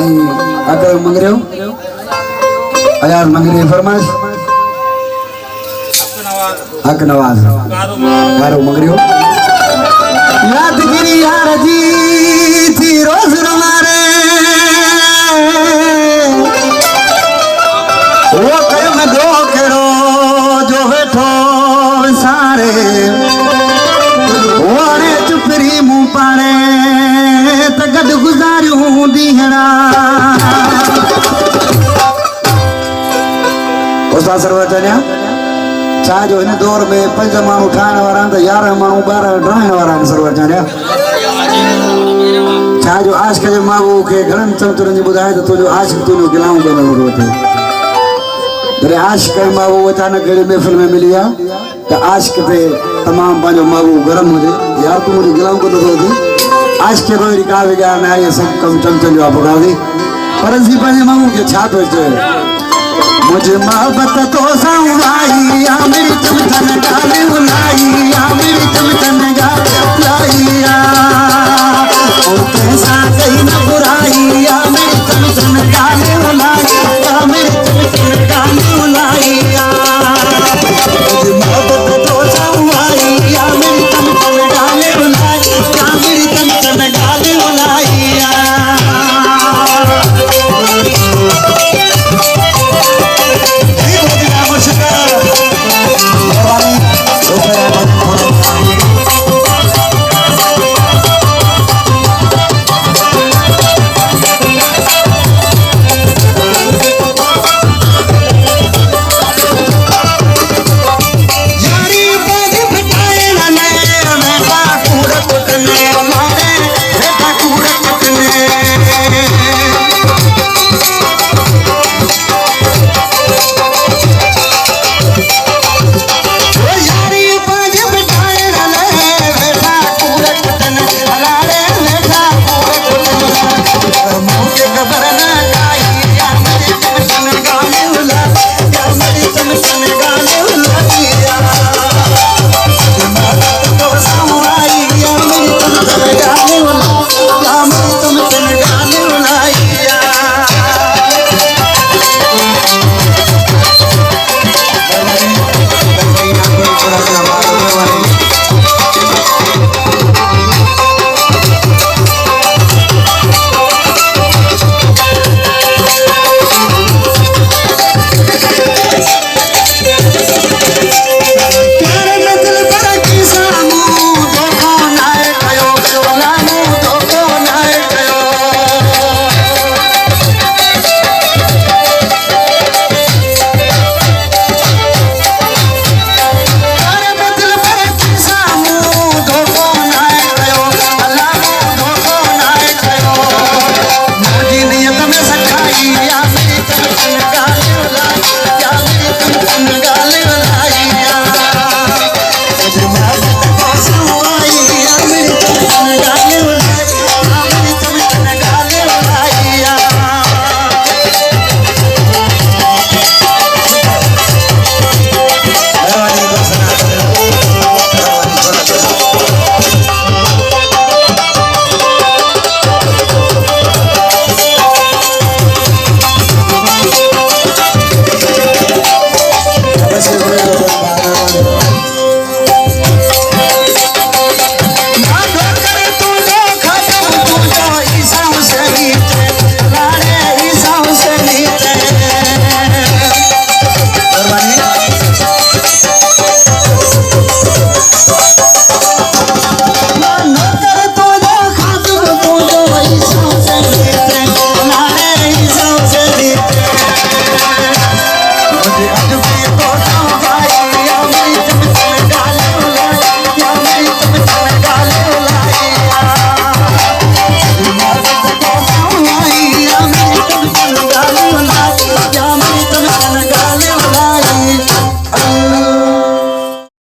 अगर मंग रहे हो अयार मंग रहे फरमाइश हक नवाज कारो मंग रहे हो यादगिरी यार जी थी रोज रमारे वो कयो में दो केड़ो जो बैठो सारे वाणे चुपरी मुंह पाणे त गड गुजारियूं दीहड़ा उस्ताद सरवचन्या छा जो इन दौर में 5 माण्हू ठाहिण वारा त 11 माण्हू 12 ड्राइण वारा सरवचन्या छा जो आशिक जे मागू खे घणनि चमचरनि जी ॿुधाए त तुंहिंजो आशिक तुंहिंजो गिलाऊं कोन वठो थिए जॾहिं आशिक जो मागू अचानक कहिड़ी महफ़िल में मिली आहे त आशिक ते तमामु पंहिंजो मागू गरम हुजे यार तूं मुंहिंजी गिलाऊं कोन थो थिए आशिक खे कोई का बि ॻाल्हि न आहे इहे सभु कमु चमचनि जो आहे पकादी पर असीं पंहिंजे मागू खे छा थो चए मुझे मोहब्बत तो साई या मेरी चमचन गाली बुलाई या मेरी चमचन गाली बुलाई ओ कैसा कहीं न बुराई या मेरी चमचन गाली बुलाई या मेरी चमचन गाली बुलाई मुझे मोहब्बत तो साई या मेरी चमचन गाली बुलाई या मेरी चमचन गाली बुलाई